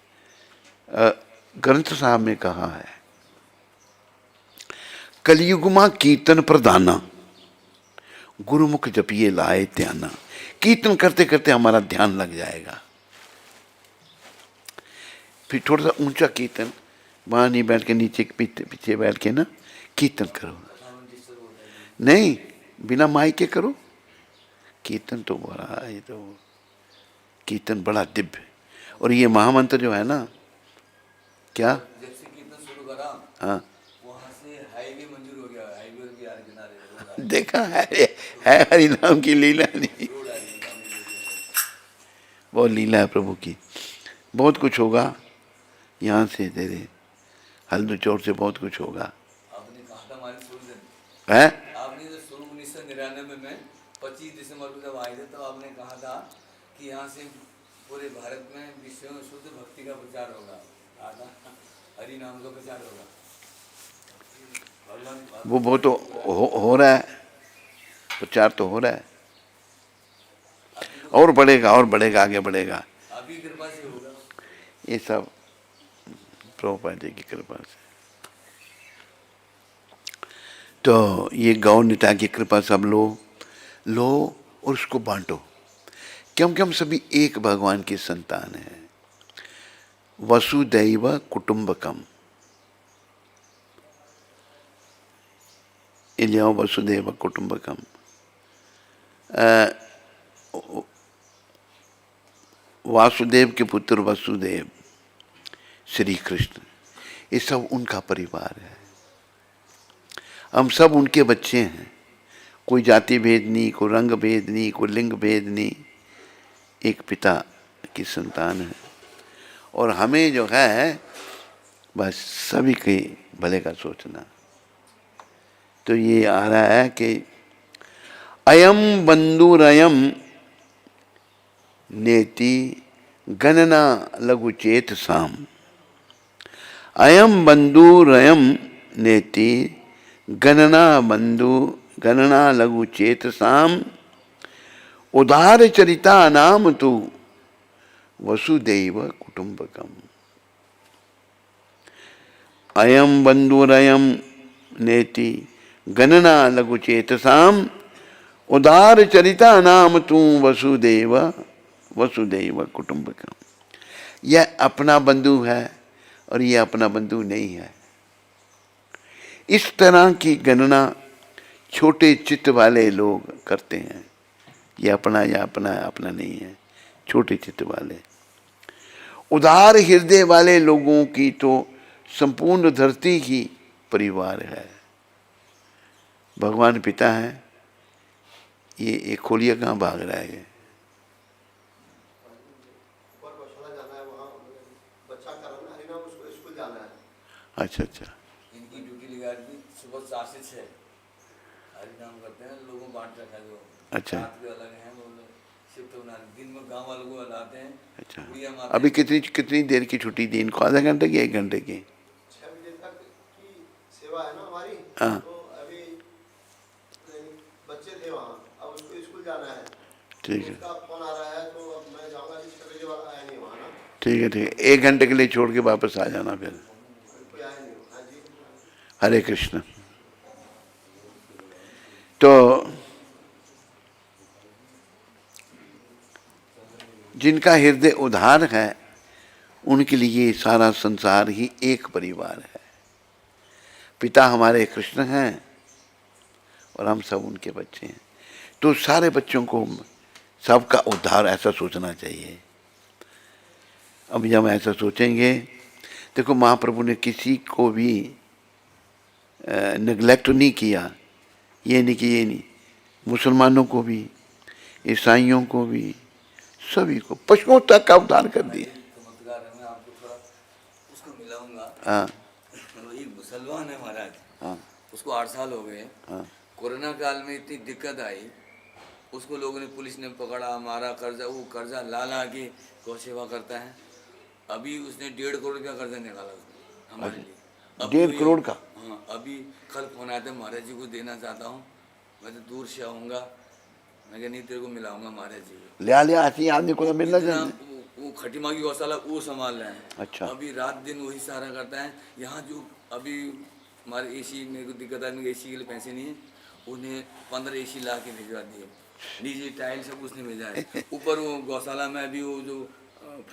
ग्रंथ साहब में कहा है, कलयुगमा कीर्तन प्रधाना, गुरुमुख जपिए लाए ध्याना। कीर्तन करते करते हमारा ध्यान लग जाएगा। फिर थोड़ा सा ऊंचा कीर्तन, वहां नहीं बैठ के नीचे पीछे बैठ के ना कीर्तन करो, नहीं बिना माइक के करो कीर्तन। तो बड़ा, ये तो कीर्तन बड़ा दिव्य। और ये महामंत्र जो है ना, क्या जब से कीर्तन शुरू करा, हाँ वहां से हाईवे मंजूर हो गया, हाईवे के यार किनारे देखा है हरि नाम की लीला नहीं, रोड आ रही है। बहुत लीला है प्रभु की। बहुत कुछ होगा यहाँ से, तेरे हल्दू चौर से बहुत कुछ होगा। आपने कहा था हमारे शुरू दिन, है आपने जो शुरू 1999 में 25 दिसंबर को जब आए थे, तो आपने कहा था कि यहाँ से पूरे भारत में विश्व में शुद्ध भक्ति का प्रचार होगा, हरि नाम का प्रचार होगा। भगवान वो तो हो रहा है, प्रचार तो हो रहा है, और बढ़ेगा और बढ़ेगा, आगे बढ़ेगा। आपकी कृपा से होगा। ये सब प्रभुपाद जी की कृपा से। तो ये गौ निता की कृपा सब लो और उसको बांटो, क्योंकि हम सभी एक भगवान की संतान हैं। वसुदैव कुटुंबकम, इलियो वसुदेव कुटुंबकम। वासुदेव के पुत्र वसुदेव श्री कृष्ण, ये सब उनका परिवार है। हम सब उनके बच्चे हैं, कोई जाति भेद नहीं, कोई रंग भेद नहीं, कोई लिंग भेद नहीं, एक पिता की संतान है। और हमें जो है बस सभी के भले का सोचना। तो ये आ रहा है कि अयम बंधुरयम नेति गणना लघु चेत साम, अयम बंधुरयम नेति गणना लघु चेत साम, उदार चरिता नाम तु वसुदैव कुटुंबकम। अयम बंधुरयम नेति गणना लघु चेतसाम, उदार चरिता नाम तू वसुदेव कुटुंबकम। यह अपना बंधु है और यह अपना बंधु नहीं है। इस तरह की गणना छोटे चित्त वाले लोग करते हैं। यह अपना या अपना नहीं है, छोटे चित्त वाले। उदार हृदय वाले लोगों की तो संपूर्ण धरती ही परिवार है। भगवान पिता है, ये खोलिया कहाँ भाग रहा है? अच्छा अच्छा, इनकी ड्यूटी लगा दी, सुबह 4 से 6 हरि नाम करते हैं, लोगों बांट रखा है। वो अच्छा रात भी अलग हैं, वो लोग शिफ्ट बना, दिन में गांव वालों को लाते हैं। अच्छा। गुड़िया माता अभी कितनी देर की छुट्टी दी इनको? आधा घंटे की, 1 घंटे की? 6 बजे तक की सेवा है ना हमारी। हाँ। तो अभी बच्चे थे वहाँ, अब उसको स्कूल जाना है। ठीक है, उसका फोन आ रहा है, तो अब मैं जाऊँगा। 6 बजे वाला आया नहीं वहाँ ना। ठीक है, ठीक है। 1 घंटे के लिए छोड़ के वापस आ जाना फिर। कोई आया नहीं। हाँ जी। हरे कृष्ण। तो जिनका हृदय उदार है उनके लिए सारा संसार ही एक परिवार है। पिता हमारे कृष्ण हैं और हम सब उनके बच्चे हैं। तो सारे बच्चों को सबका उद्धार, ऐसा सोचना चाहिए। अब जब ऐसा सोचेंगे, देखो महाप्रभु ने किसी को भी नेग्लेक्ट नहीं किया। ये नहीं कि ये नहीं, मुसलमानों को भी, ईसाइयों को भी, सभी को, पशुओं तक का उद्धार कर दिया। चमत्कार है, मैं आपको थोड़ा उसको मिलाऊंगा। हाँ एक मुसलमान है महाराज, हाँ उसको 8 साल हो गए। हाँ कोरोना काल में इतनी दिक्कत आई, उसको लोगों ने, पुलिस ने पकड़ा, मारा, कर्जा, वो कर्जा ला ला के गौ सेवा करता है। अभी उसने 1.5 करोड़ का कर्जा निकाला उसने हमारे लिए। अभी 1.5 करोड़ का? हाँ, अभी कल फोन आया था, महाराज जी को देना चाहता हूँ, मैं तो दूर से आऊँगा। मैं कहा नहीं, तेरे को मिलाऊंगा महाराज जी को। लिया ऐसी आदमी को तो मिलना इतना चाहिए। वो खटीमा की गौशाला वो संभाल रहे हैं। अच्छा। अभी रात दिन वही सहारा करता है। यहाँ जो अभी हमारे एसी, मेरे को दिक्कत है, मेरे एसी के लिए पैसे नहीं है, उन्हें 15 एसी ला के भिजवा दिए, नीचे टाइल सब उसने भेजा है। ऊपर वो गौशाला में अभी वो जो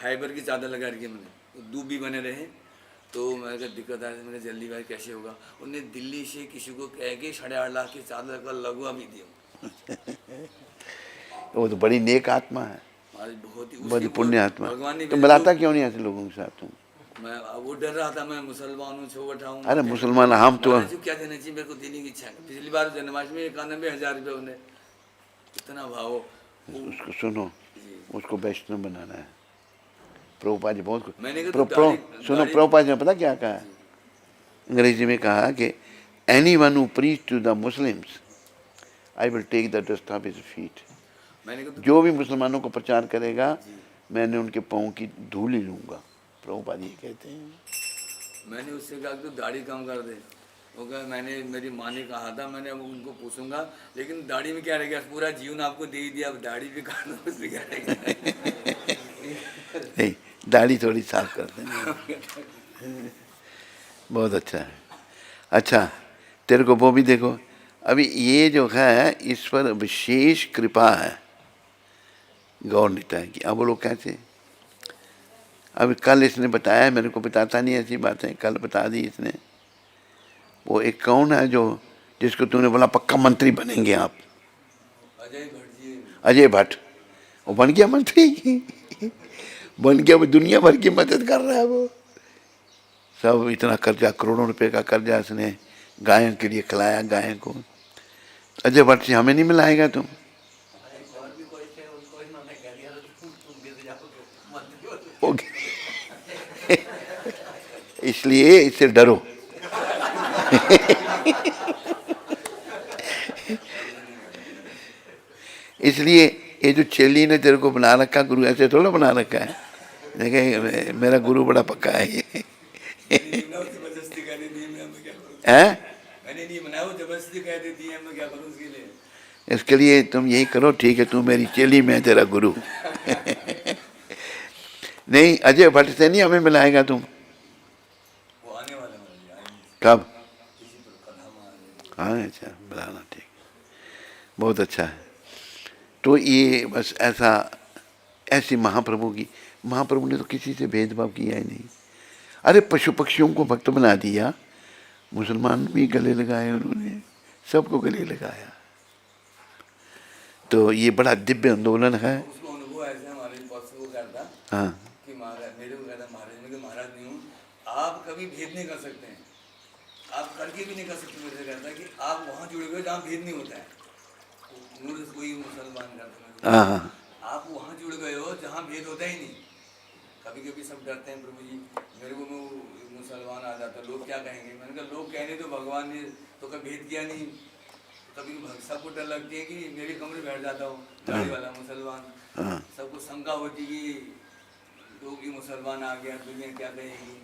फाइबर की चादर लगा रखी है मैंने, दूब भी बने रहे। तो मैं कहा दिक्कत है, मैंने जल्दी भाई कैसे होगा। उन्हें दिल्ली से किसी को कह के 8.5 लाख की चादर का लगवा भी दिया। वो तो बड़ी नेक आत्मा है, बहुत ही बड़ी पुण्य आत्मा। भगवान ने तुम मिलाता क्यों नहीं ऐसे लोगों के साथ तुम? मैं वो डर रहा था, मैं मुसलमान हूँ, छो बैठा हूँ। अरे मुसलमान हम तो, क्या देना चाहिए मेरे को, देने की इच्छा है। पिछली बार जन्माष्टमी 91,000 रुपये उन्हें, इतना भाव। उसको सुनो, जी। उसको वैष्णव बनाना है। प्रभुपाद जी बहुत मैंने कहा तो सुनो, प्रभुपाद जी ने पता क्या कहा है? अंग्रेजी में कहा कि anyone who preach to the Muslims, I will take the dust of his feet. मैंने कहा जो भी मुसलमानों को प्रचार करेगा, मैंने उनके पाँव की धूल ही लूंगा। प्रभुपाद ये कहते हैं। मैंने उससे कहा कि दाढ़ी कम कर दे। वो कहा, मैंने, मेरी माँ ने कहा था, मैंने अब उनको पूछूंगा, लेकिन दाढ़ी में क्या रहेगा, पूरा जीवन आपको दे ही दिया, अब दाढ़ी भी काट दो, उसमें क्या रहेगा। नहीं, दाढ़ी थोड़ी साफ कर देना। बहुत अच्छा है। अच्छा, तेरे को वो भी देखो, अभी ये जो है इस पर विशेष कृपा है गौर निताई की। अब वो लोग कैसे, अभी कल इसने बताया, मेरे को बताता नहीं ऐसी बातें, कल बता दी इसने। वो एक कौन है जो, जिसको तूने बोला पक्का मंत्री बनेंगे आप, अजय भट्ट जी। अजय भट्ट, वो बन गया मंत्री। बन गया, वो दुनिया भर की मदद कर रहा है। वो सब इतना कर्जा, करोड़ों रुपए का कर्जा इसने गायों के लिए खिलाया, गायों को। अजय भट्ट से हमें नहीं मिलाएगा तुम? इसलिए इससे डरो। इसलिए ये जो चेली ने तेरे को बना रखा गुरु, ऐसे थोड़ा बना रखा है। देखे मेरा गुरु बड़ा पक्का है ये। जबरदस्ती कह देती है, मैं क्या करूं? हैं? मैंने नहीं बनाया, वो जबरदस्ती कह देती है, मैं क्या करूं उसके लिए। इसके लिए तुम यही करो, ठीक है, तू मेरी चेली, मैं तेरा गुरु। नहीं, अजय भट्ट से नहीं हमें मिलाएगा तुम। वो आने वाले हैं, कब? किसी पर कथा में। हाँ अच्छा, बुलाना, ठीक, बहुत अच्छा है। तो ये बस ऐसा, ऐसी महाप्रभु की, महाप्रभु ने तो किसी से भेदभाव किया ही नहीं। अरे पशु पक्षियों को भक्त बना दिया, मुसलमान भी गले लगाए उन्होंने, सबको गले लगाया। तो ये बड़ा दिव्य आंदोलन है। उसको अनुभव ऐसे हमारे पास वो करता, हाँ कि महाराज, मेरे को कहता महाराज, मैं महाराज नहीं हूँ, आप कभी भेद नहीं कर सकते हैं, आप करके भी नहीं कर सकते। मेरे से कहता है कि आप वहाँ जुड़े हुए जहाँ भेद नहीं होता है। कोई मुसलमान करता है, हाँ, आप वहाँ जुड़ गए हो जहाँ भेद होता ही नहीं। कभी कभी सब डरते हैं, प्रभु जी मेरे को मुसलमान आ जाता, लोग क्या कहेंगे। मैंने कहा लोग कहने तो भगवान ने तो कभी भेद किया नहीं। कभी सबको डर लगती है कि मेरे कमरे बैठ जाता हूँ दाढ़ी वाला मुसलमान, हाँ। सबको शंका होती कि लोग, मुसलमान आ गया, दुनिया क्या कहेगी।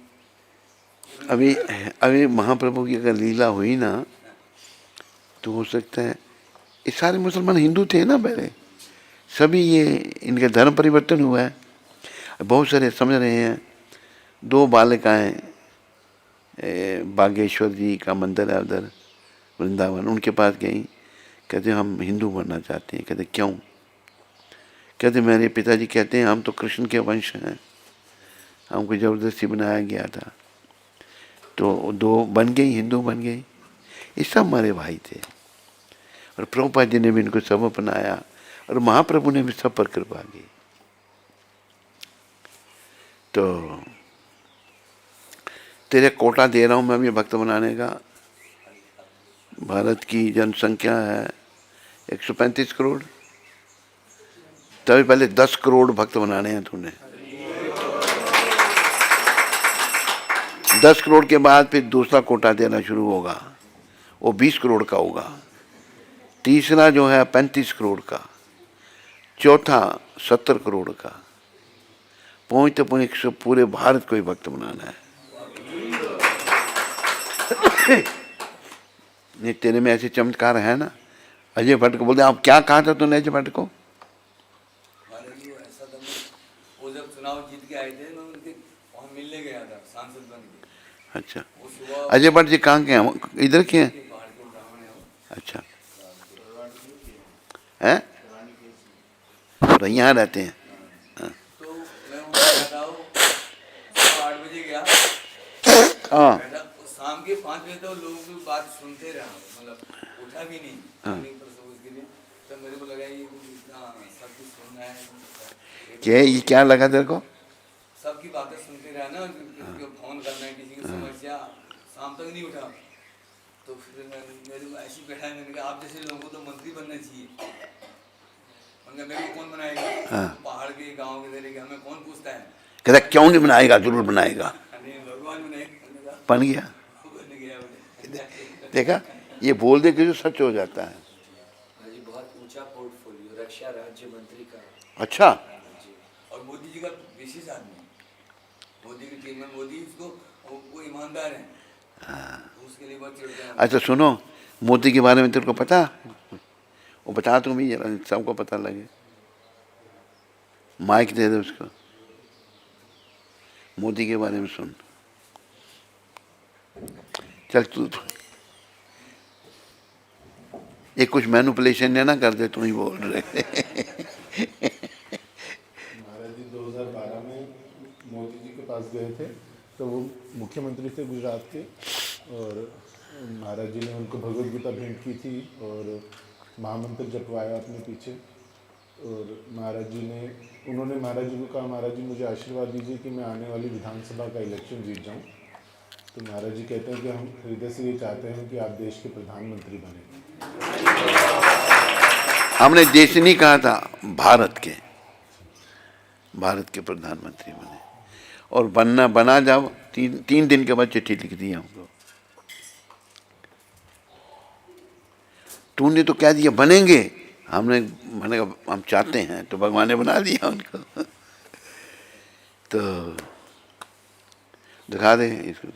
अभी अभी महाप्रभु की अगर लीला हुई ना, तो हो सकता है ये सारे मुसलमान हिंदू थे ना पहले, सभी ये इनके धर्म परिवर्तन हुआ है। बहुत सारे समझ रहे हैं, 2 बालिकाएं, बागेश्वर जी का मंदिर है उधर वृंदावन, उनके पास गई, कहते हम हिंदू बनना चाहते हैं। कहते क्यों? कहते मेरे पिताजी कहते हैं हम तो कृष्ण के वंश हैं, हमको ज़बरदस्ती बनाया गया था। तो 2 बन गई, हिंदू बन गई। ये सब हमारे भाई थे, और प्रभुपाद जी ने भी इनको सब अपनाया, और महाप्रभु ने भी सब पर कृपा की। तो तेरे कोटा दे रहा हूँ मैं भी भक्त बनाने का। भारत की जनसंख्या है 135 करोड़, तभी पहले 10 करोड़ भक्त बनाने हैं तूने। 10 करोड़ के बाद फिर दूसरा कोटा देना शुरू होगा, वो 20 करोड़ का होगा। तीसरा जो है 35 करोड़ का, चौथा 70 करोड़ का, पहुंचते पहुंचते पूरे भारत को ही भक्त बनाना है। नहीं, तेरे में ऐसे चमत्कार है ना। अजय भट्ट को बोलते आप क्या कहा था तूने अजय भट्ट को? महाराज जी ऐसा था, वो जब चुनाव जीत के आए थे मैं उनके वहाँ मिलने गया था सांसद बन के। अच्छा, वो सुबह अजय भट्ट जी कहाँ के हैं? इधर के हैं? पहाड़ के ब्राह्मण है वो। अच्छा, हैं? और यहाँ रहते हैं? तो मैं वहाँ बैठा हूँ, सुबह 8 बजे गया, हाँ बैठा शाम के 5 बजे तक लोगों की बात सुनते रहा, मतलब उठा भी नहीं उसके लिए। तो मेरे को लगा ये इतना सब कुछ सुनना है, क्या ये क्या लगा तेरे को? सबकी बातें सुनते रहा ना, किसी को फोन करना है, किसी की समस्या, शाम तक नहीं उठा। तो फिर मेरे को ऐसी बैठा है, मैंने कहा आप जैसे लोगों को तो मंत्री बनना चाहिए। उनका मेरे को कौन बनाएगा? पहाड़ के गाँव के जरिए हमें कौन पूछता है? कहता क्यों नहीं बनाएगा, जरूर बनाएगा। नहीं भगवान बनाएगा। बन गया, बन गया। देखा, ये बोल दे कि जो सच हो जाता है। जी बहुत ऊंचा पोर्टफोलियो, रक्षा राज्य मंत्री का। अच्छा, और मोदी जी का विशेष आदमी, मोदी की टीम में मोदी उसको वो ईमानदार है, उसके लिए बहुत चिढ़ते हैं। अच्छा सुनो, मोदी के बारे में तेरे को पता? वो बता तुम भी जरा, सबको पता लगे। माइक दे दे उसको, मोदी के बारे में सुन। चल तू, ये कुछ मैनिपुलेशन ना कर दे, तू ही बोल रहे। महाराज जी 2012 में मोदी जी के पास गए थे, तो वो मुख्यमंत्री थे गुजरात के, और महाराज जी ने उनको भगवद गीता भेंट की थी और महामंत्र जपवाया अपने पीछे। और महाराज जी ने, उन्होंने महाराज जी को कहा महाराज जी मुझे आशीर्वाद दीजिए कि मैं आने वाली विधानसभा का इलेक्शन जीत जाऊं। तो महाराज जी कहते हैं कि हम हृदय से ये चाहते हैं कि आप देश के प्रधानमंत्री बने। हमने देश नहीं कहा था, भारत के प्रधानमंत्री बने। और बना जाओ, 3 दिन के बाद चिट्ठी लिख दी हमको। तूने तो क्या दिया, बनेंगे। मैंने कहा हम चाहते हैं, तो भगवान ने बना दिया उनको। तो दिखा दे इसको।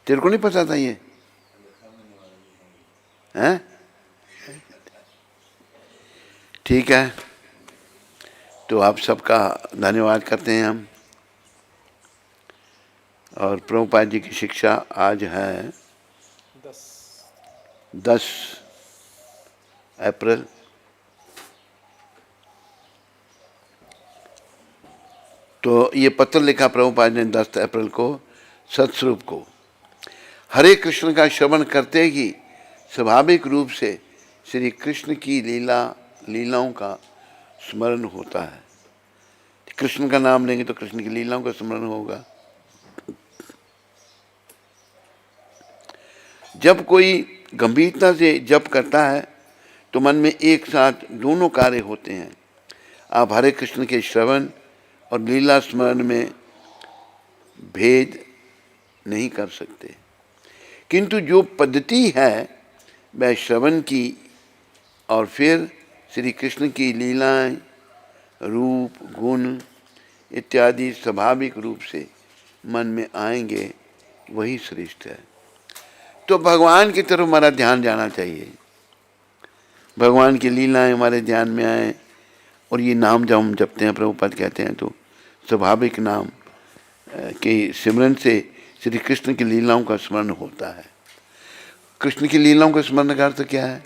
तेरे को नहीं पता था ये? हैं? ठीक है, तो आप सबका धन्यवाद करते हैं हम। और प्रभुपाद जी की शिक्षा आज है 10 अप्रैल। तो ये पत्र लिखा प्रभुपाद ने 10 अप्रैल को सतस्वरूप को। हरे कृष्ण का श्रवण करते ही स्वाभाविक रूप से श्री कृष्ण की लीलाओं का स्मरण होता है। कृष्ण का नाम लेंगे तो कृष्ण की लीलाओं का स्मरण होगा। जब कोई गंभीरता से जप करता है तो मन में एक साथ दोनों कार्य होते हैं। आप हरे कृष्ण के श्रवण और लीला स्मरण में भेद नहीं कर सकते, किंतु जो पद्धति है वह श्रवण की और फिर श्री कृष्ण की लीलाएं, रूप, गुण इत्यादि स्वाभाविक रूप से मन में आएंगे, वही श्रेष्ठ है। तो भगवान की तरफ हमारा ध्यान जाना चाहिए। भगवान की लीलाएं हमारे ध्यान में आए, और ये नाम जब हम जपते हैं, प्रभुपाद कहते हैं, तो स्वाभाविक नाम के सिमरन से श्री कृष्ण की लीलाओं का स्मरण होता है। कृष्ण की लीलाओं का स्मरण का अर्थ क्या है?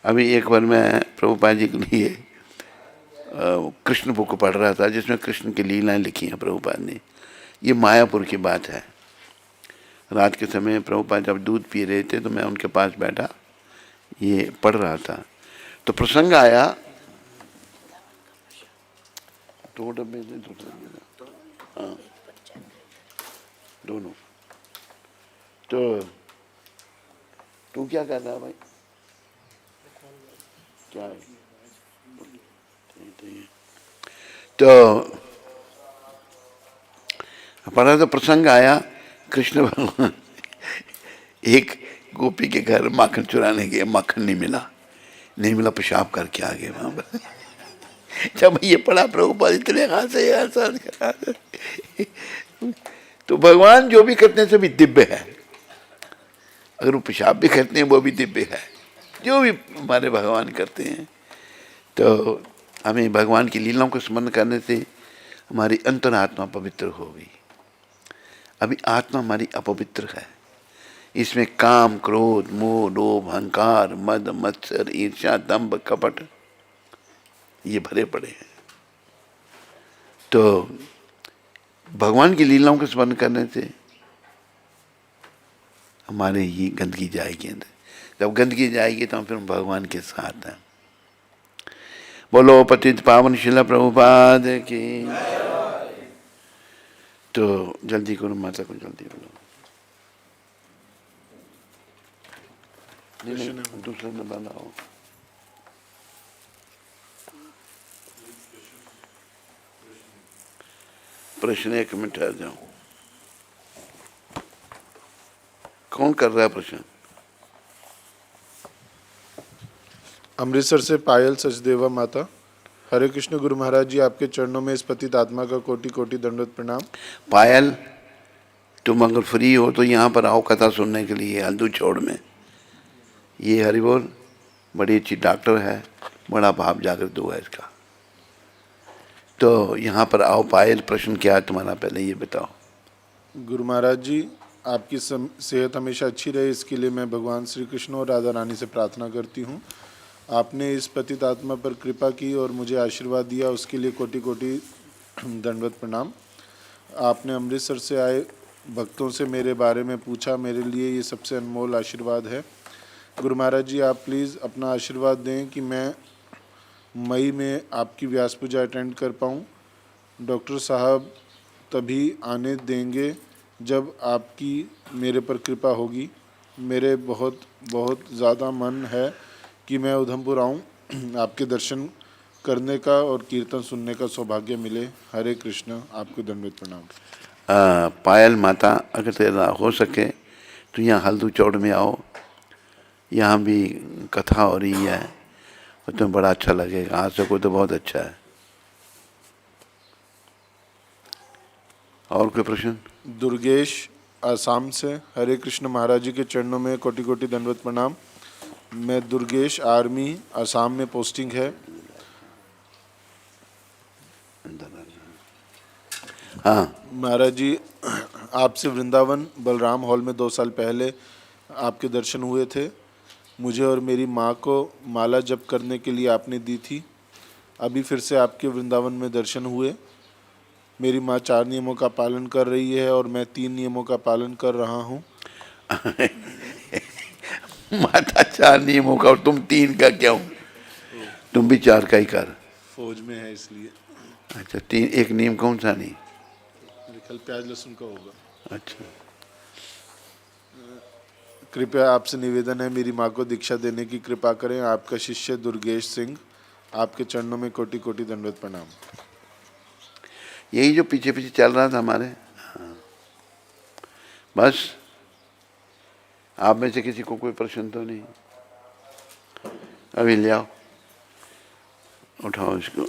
अभी एक बार मैं प्रभुपाद जी के लिए कृष्ण बुक पढ़ रहा था, जिसमें कृष्ण की लीलाएं लिखी हैं प्रभुपाद ने। ये मायापुर की बात है। रात के समय प्रभुपाद जब दूध पी रहे थे तो मैं उनके पास बैठा, ये पढ़ रहा था, तो प्रसंग आया। 2 डब्बे थे, 2 डब्बे, हाँ दोनों। तो तू क्या कर रहा है भाई? क्या है? तो पहला तो प्रसंग आया, कृष्ण भगवान एक गोपी के घर माखन चुराने गए, माखन नहीं मिला, पेशाब करके आ गए वहां पर। जब ये पढ़ा प्रभुपाद इतने हंसे तो भगवान जो भी करते हैं सभी दिव्य है। अगर वो पेशाब भी करते हैं वो भी दिव्य है, जो भी हमारे भगवान करते हैं। तो हमें भगवान की लीलाओं को स्मरण करने से हमारी अंतरात्मा पवित्र हो गई। अभी आत्मा हमारी अपवित्र है, इसमें काम, क्रोध, मोह, लोभ, अहंकार, मद, मत्सर, ईर्ष्या, दंभ, कपट ये भरे पड़े हैं। तो भगवान की लीलाओं को स्मरण करने से हमारे ही गंदगी जाएगी अंदर। जब गंदगी जाएगी तो हम फिर भगवान के साथ हैं। बोलो पतित पावन शिला प्रभुपाद की। तो जल्दी करो, माता को जल्दी बोलो। दूसरा नंबर लाओ। प्रश्न 1 मिनट आ जाओ। कौन कर रहा है प्रश्न? अमृतसर से पायल सचदेवा माता। हरे कृष्ण गुरु महाराज जी, आपके चरणों में इस पतित आत्मा का कोटि कोटि दंडवत प्रणाम। पायल, तुम अगर फ्री हो तो यहाँ पर आओ कथा सुनने के लिए हल्दू छोड़ में। ये हरि बोल बड़ी अच्छी डॉक्टर है, बड़ा भाव जागृत हुआ है इसका। तो यहाँ पर आओ। पायल, प्रश्न क्या है तुम्हारा, पहले ये बताओ। गुरु महाराज जी, आपकी सेहत हमेशा अच्छी रहे, इसके लिए मैं भगवान श्री कृष्ण और राधा रानी से प्रार्थना करती हूँ। आपने इस पतित आत्मा पर कृपा की और मुझे आशीर्वाद दिया, उसके लिए कोटि कोटि दंडवत प्रणाम। आपने अमृतसर से आए भक्तों से मेरे बारे में पूछा, मेरे लिए ये सबसे अनमोल आशीर्वाद है। गुरु महाराज जी, आप प्लीज़ अपना आशीर्वाद दें कि मैं मई में आपकी व्यास पूजा अटेंड कर पाऊँ। डॉक्टर साहब तभी आने देंगे जब आपकी मेरे पर कृपा होगी। मेरे बहुत बहुत ज़्यादा मन है कि मैं उधमपुर आऊँ, आपके दर्शन करने का और कीर्तन सुनने का सौभाग्य मिले। हरे कृष्ण। आपको दंडवत प्रणाम। पायल माता, अगर तेरा हो सके तो यहाँ हल्दू चौड़ में आओ, यहाँ भी कथा हो रही है और तुम्हें बड़ा अच्छा लगेगा। आ सको तो बहुत अच्छा है। और कोई प्रश्न? दुर्गेश आसाम से। हरे कृष्ण महाराज जी के चरणों में कोटि कोटि दंडवत प्रणाम। मैं दुर्गेश, आर्मी, आसाम में पोस्टिंग है। हाँ महाराज जी, आपसे वृंदावन बलराम हॉल में 2 साल पहले आपके दर्शन हुए थे। मुझे और मेरी माँ को माला जप करने के लिए आपने दी थी। अभी फिर से आपके वृंदावन में दर्शन हुए। मेरी माँ 4 नियमों का पालन कर रही है और मैं 3 नियमों का पालन कर रहा हूँ। माता 4 नियमों का और तुम 3 का क्यों? तुम भी 4 का ही कर। फौज में है इसलिए। अच्छा, 3, एक नियम कौन सा नहीं? मेरे ख्याल प्याज लहसुन का होगा। अच्छा, कृपया आपसे निवेदन है, मेरी माँ को दीक्षा देने की कृपा करें। आपका शिष्य दुर्गेश सिंह। आपके चरणों में कोटि कोटि दंडवत प्रणाम। यही जो पीछे पीछे चल रहा था हमारे। हाँ। बस आप में से किसी को कोई प्रश्न तो नहीं? अभी ले आओ, उठाओ इसको।